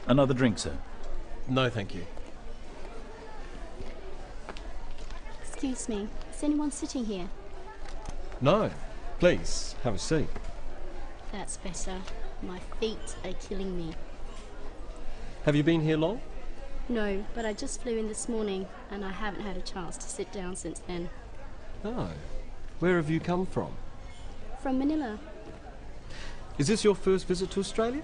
Another drink, sir? No, thank you. Excuse me, is anyone sitting here? No. Please, have a seat. That's better. My feet are killing me. Have you been here long? No, but I just flew in this morning and I haven't had a chance to sit down since then. Oh. Where have you come from? From Manila? Is this your first visit to Australia?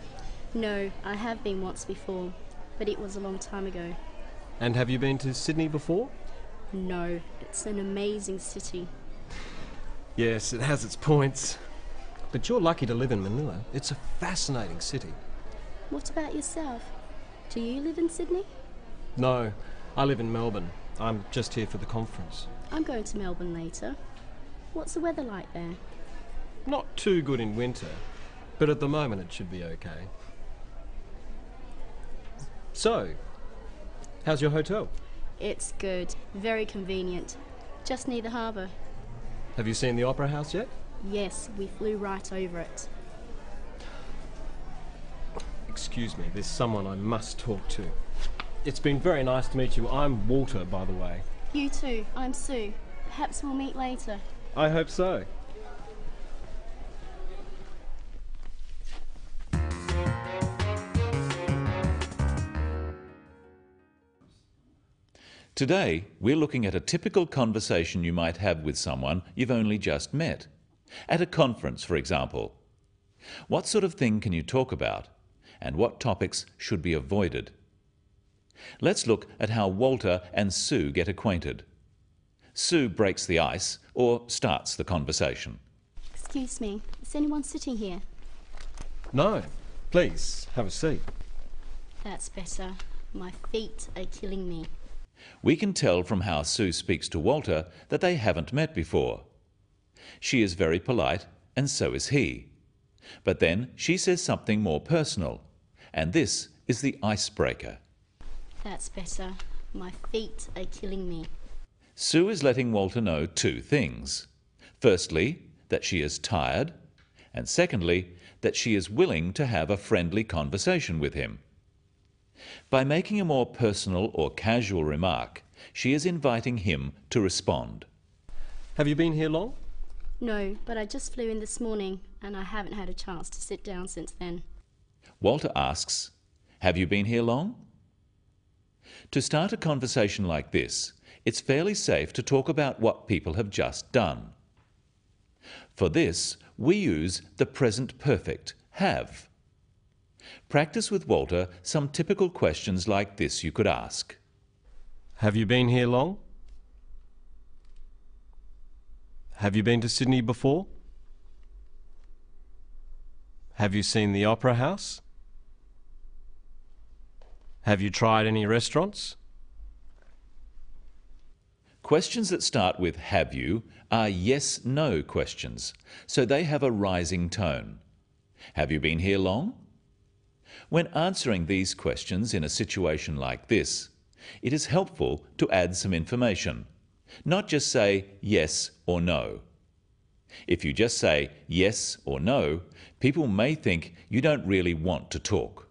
No, I have been once before, but it was a long time ago. And have you been to Sydney before? No, it's an amazing city. Yes, it has its points. But you're lucky to live in Manila. It's a fascinating city. What about yourself? Do you live in Sydney? No, I live in Melbourne. I'm just here for the conference. I'm going to Melbourne later. What's the weather like there? Not too good in winter, but at the moment it should be okay. So, how's your hotel? It's good, very convenient. Just near the harbour. Have you seen the Opera House yet? Yes, we flew right over it. Excuse me, there's someone I must talk to. It's been very nice to meet you. I'm Walter, by the way. You too, I'm Sue. Perhaps we'll meet later. I hope so. Today, we're looking at a typical conversation you might have with someone you've only just met. At a conference, for example. What sort of thing can you talk about? And what topics should be avoided? Let's look at how Walter and Sue get acquainted. Sue breaks the ice or starts the conversation. Excuse me, is anyone sitting here? No, please, have a seat. That's better. My feet are killing me. We can tell from how Sue speaks to Walter that they haven't met before. She is very polite, and so is he. But then she says something more personal, and this is the icebreaker. That's better. My feet are killing me. Sue is letting Walter know two things. Firstly, that she is tired, and secondly, that she is willing to have a friendly conversation with him. By making a more personal or casual remark, she is inviting him to respond. Have you been here long? No, but I just flew in this morning and I haven't had a chance to sit down since then. Walter asks, "Have you been here long?" To start a conversation like this, it's fairly safe to talk about what people have just done. For this, we use the present perfect, have. Practice with Walter some typical questions like this you could ask. Have you been here long? Have you been to Sydney before? Have you seen the Opera House? Have you tried any restaurants? Questions that start with "have you" are yes-no questions, so they have a rising tone. Have you been here long? When answering these questions in a situation like this, it is helpful to add some information, not just say yes or no. If you just say yes or no, people may think you don't really want to talk.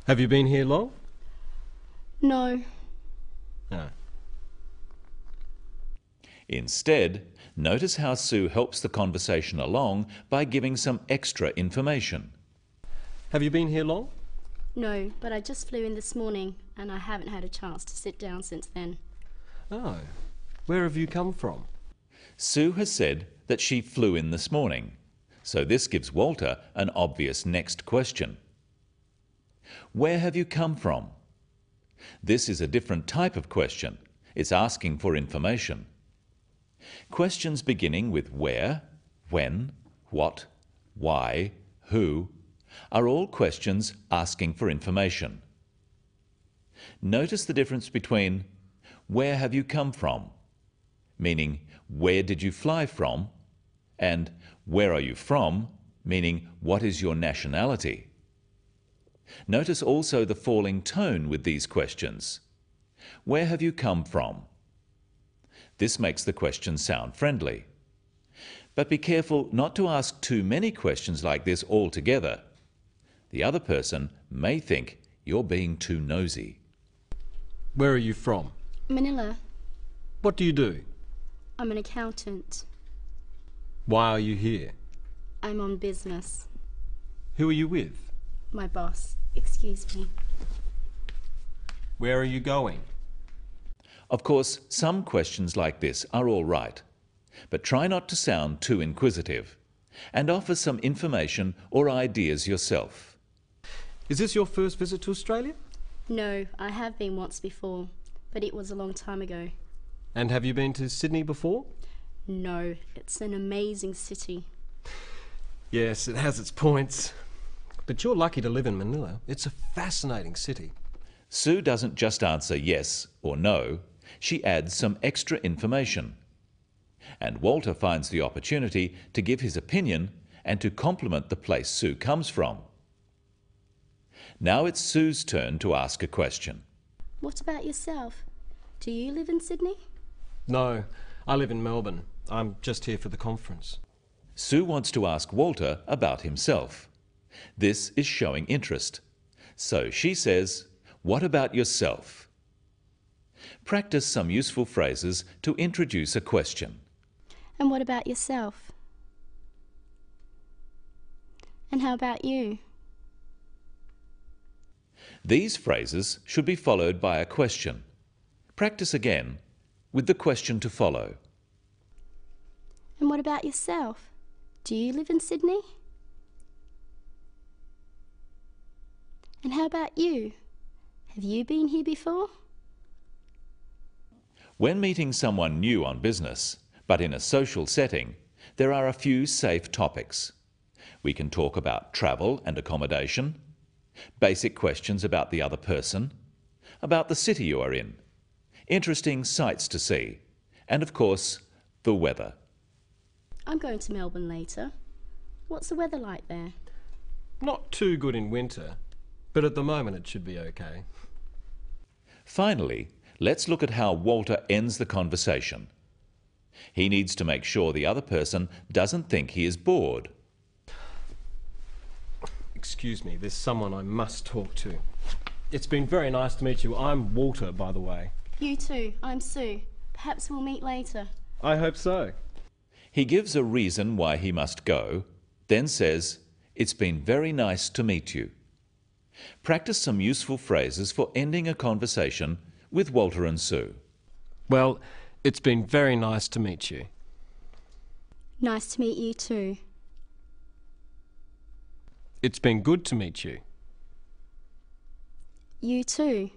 Have you been here long? No. No. Instead, notice how Sue helps the conversation along by giving some extra information. Have you been here long? No, but I just flew in this morning and I haven't had a chance to sit down since then. Oh. Where have you come from? Sue has said that she flew in this morning, so this gives Walter an obvious next question. Where have you come from? This is a different type of question. It's asking for information. Questions beginning with where, when, what, why, who are all questions asking for information. Notice the difference between where have you come from, meaning where did you fly from, and where are you from, meaning what is your nationality. Notice also the falling tone with these questions. Where have you come from? This makes the question sound friendly. But be careful not to ask too many questions like this altogether. The other person may think You're being too nosy. Where are you from? Manila. What do you do? I'm an accountant. Why are you here? I'm on business. Who are you with? My boss. Excuse me. Where are you going? Of course, some questions like this are all right, but try not to sound too inquisitive, and offer some information or ideas yourself. Is this your first visit to Australia? No, I have been once before, but it was a long time ago. And have you been to Sydney before? No, it's an amazing city. Yes, it has its points. But you're lucky to live in Manila. It's a fascinating city. Sue doesn't just answer yes or no, she adds some extra information. And Walter finds the opportunity to give his opinion and to compliment the place Sue comes from. Now it's Sue's turn to ask a question. What about yourself? Do you live in Sydney? No, I live in Melbourne. I'm just here for the conference. Sue wants to ask Walter about himself. This is showing interest. So she says, "What about yourself?" Practice some useful phrases to introduce a question. And what about yourself? And how about you? These phrases should be followed by a question. Practice again with the question to follow. And what about yourself? Do you live in Sydney? And how about you? Have you been here before? When meeting someone new on business, but in a social setting, there are a few safe topics. We can talk about travel and accommodation, basic questions about the other person, about the city you are in, interesting sights to see, and of course, the weather. I'm going to Melbourne later. What's the weather like there? Not too good in winter, but at the moment it should be okay. Finally, let's look at how Walter ends the conversation. He needs to make sure the other person doesn't think he is bored. Excuse me, there's someone I must talk to. It's been very nice to meet you. I'm Walter, by the way. You too. I'm Sue. Perhaps we'll meet later. I hope so. He gives a reason why he must go, then says, "It's been very nice to meet you." Practice some useful phrases for ending a conversation with Walter and Sue. Well, it's been very nice to meet you. Nice to meet you too. It's been good to meet you. You too.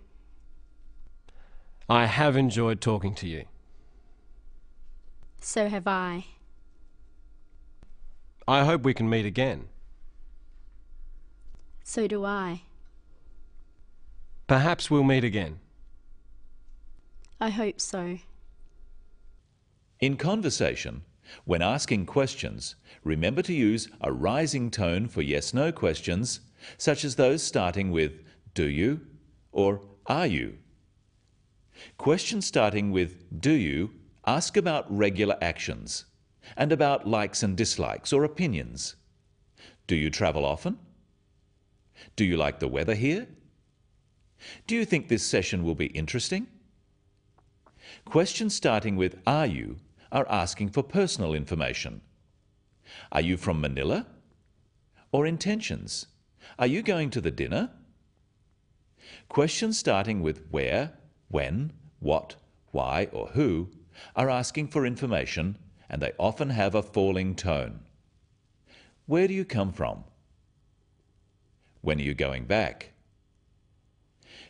I have enjoyed talking to you. So have I. I hope we can meet again. So do I. Perhaps we'll meet again. I hope so. In conversation, when asking questions, remember to use a rising tone for yes-no questions, such as those starting with "Do you?" or "Are you?" Questions starting with "Do you?" ask about regular actions and about likes and dislikes or opinions. Do you travel often? Do you like the weather here? Do you think this session will be interesting? Questions starting with "Are you?" are asking for personal information. Are you from Manila? Or intentions? Are you going to the dinner? Questions starting with where, when, what, why, or who are asking for information, and they often have a falling tone. Where do you come from? When are you going back?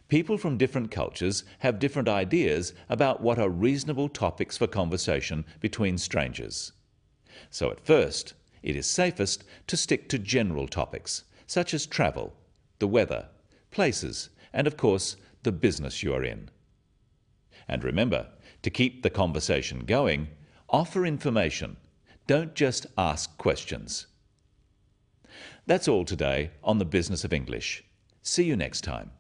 People from different cultures have different ideas about what are reasonable topics for conversation between strangers. So at first, it is safest to stick to general topics, such as travel, the weather, places, and of course, the business you are in. And remember, to keep the conversation going, offer information. Don't just ask questions. That's all today on the Business of English. See you next time.